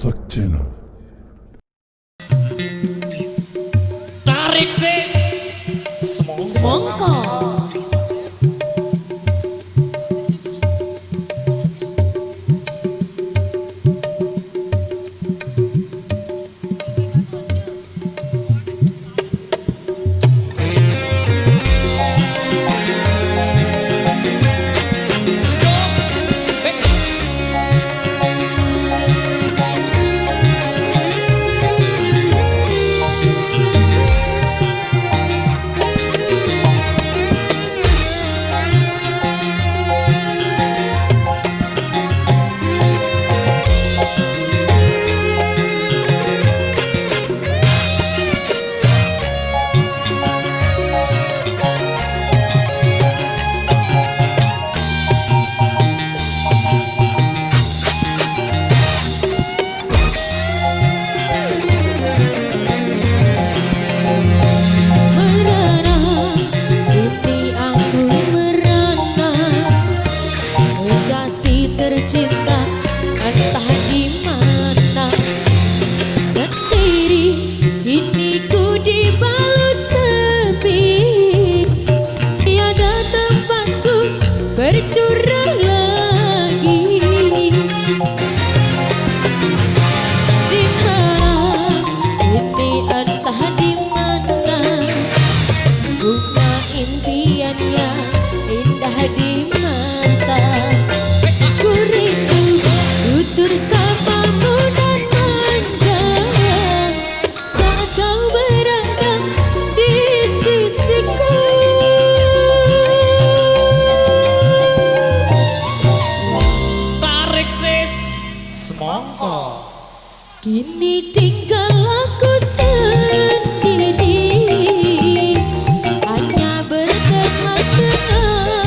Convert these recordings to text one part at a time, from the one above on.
Saksena. Tarik sis semongko. Tercinta entah di mana, sendiri kini ku dibalut sepi, tiada tempatku bercurah lagi. Di mana ini entah di mana, bunga impian yang indah di mata. Tutur samamu dan manja saat kau berada di sisiku. Tarik sis semongko. Kini tinggal aku sendiri, hanya bertengah-tengah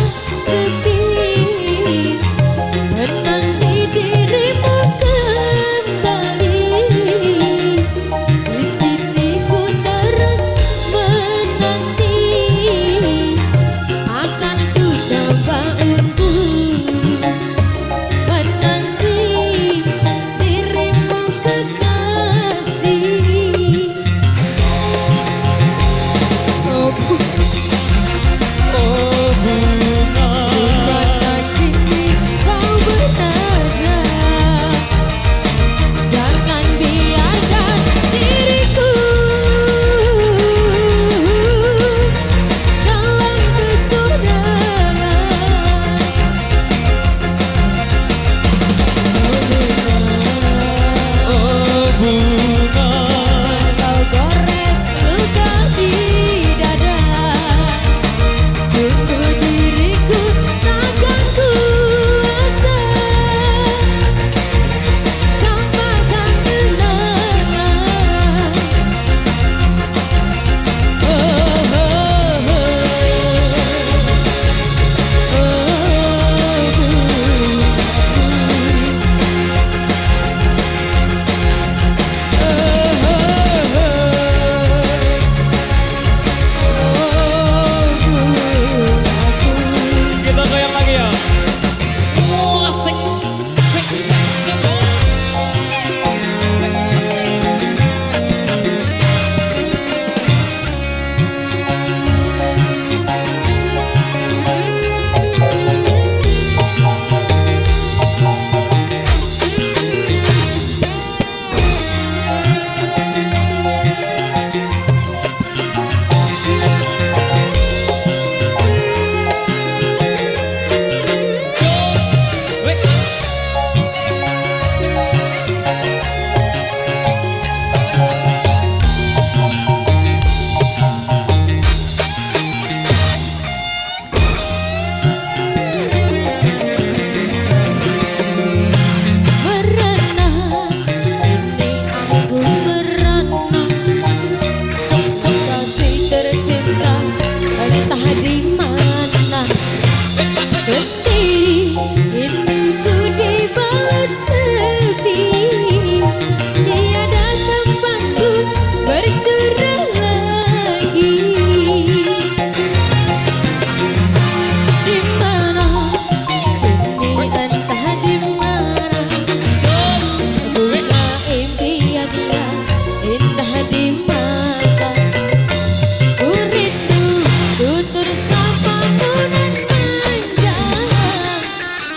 sapamu nan manja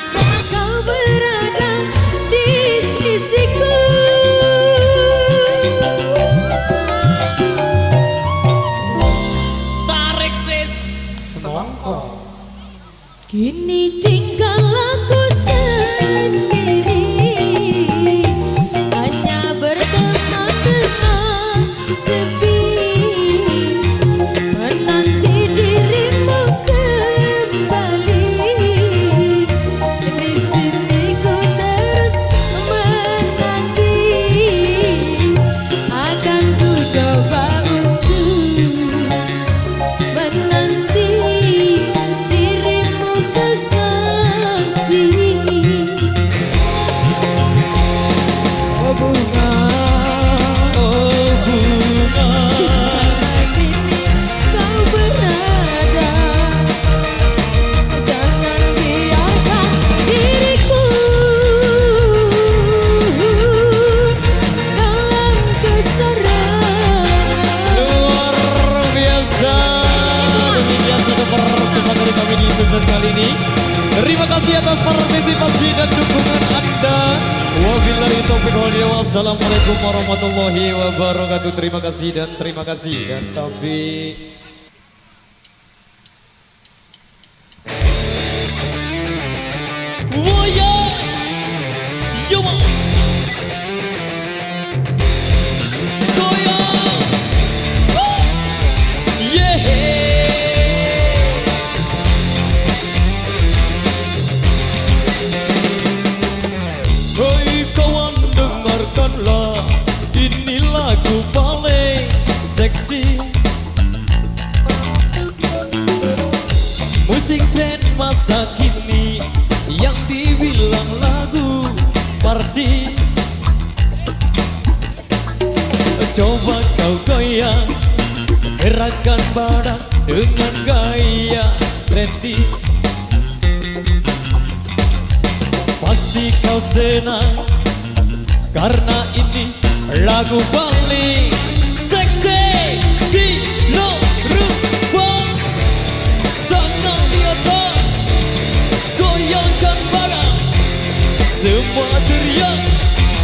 saat kau berada di sisiku. Tarik sis semongko. Kini tinggal aku sendiri, hanya berteman-teman sepi, menanti dirimu kembali. Di sini ku terus menanti, akan ku coba untuk menanti dirimu kekasih. Oh bunga, Oh bunga, kini kau berada, jangan biarkan diriku dalam keserangan. luar biasa. Demikian sudah persembahan dari kami di season kali ini. Terima kasih atas partisipasi dan dukungan Anda. Wabillahi taufiq wal hidayah. Wassalamualaikum warahmatullahi wabarakatuh. Terima kasih dan taufik. Waya, Yuma, goyang, yeah. Hei kawan, dengarkanlah, ini lagu paling seksi. Musik tren masa kini yang dibilang lagu party. Coba kau goyang, gerakan badan dengan gaya trendy. Pasti kau senang, karena ini lagu paling seksi di rupa. Tangan di atas, goyangkan badan, semua teriak,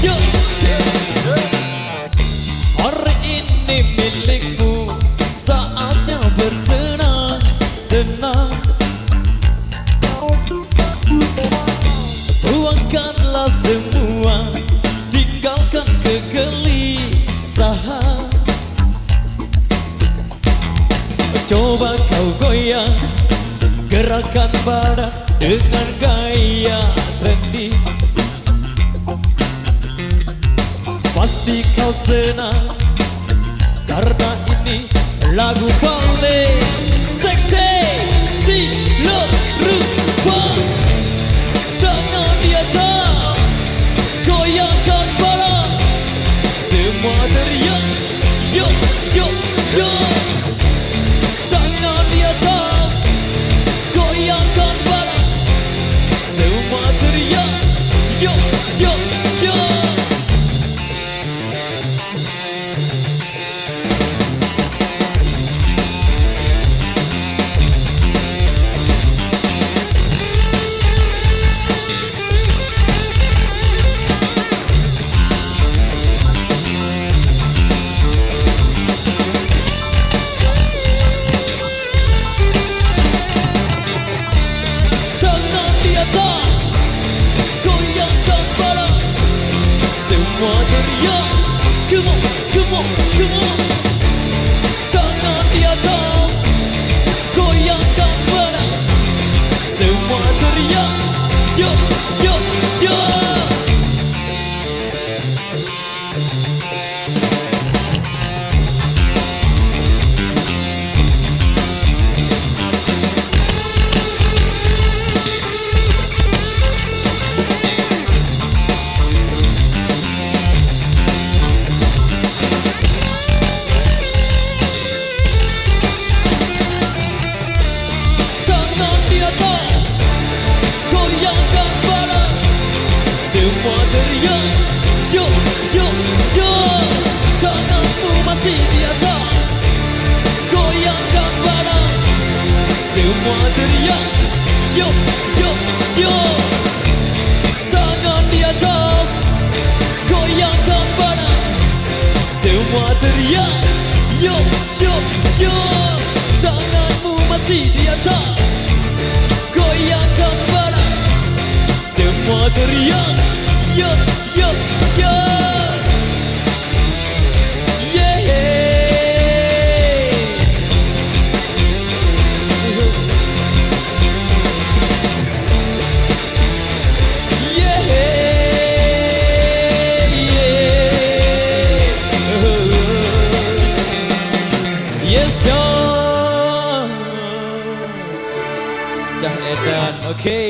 yo, yo. Hari ini milikmu, saatnya bersenang-senang. Buangkanlah semua, tinggalkan kegelisahan. Coba kau goyang, gerakan badan dengan gaya trendy. Pasti kau senang, karena ini lagu paling seksi si rupa. Tangan di atas, goyangkan badan, semua teriak, yo, yo, yo. Tangan di atas, goyangkan badan, semua teriak, yo, yo, yo. Semua teriak, come on, come on, come on. Tangan di atas, goyangkan badan, semua teriak, yo, yo, yo. Semua teriak, yo, yo, yo. Tanganmu masih di atas, goyangkan badan, Semua teriak, yo, yo, yo. Tangan di atas, goyangkan badan. Semua teriak, yo, yo, yo. Tanganmu masih di atas, goyangkan badan. Semua teriak, yo, yo, yo. Yes, dong. Cah Edan, oke.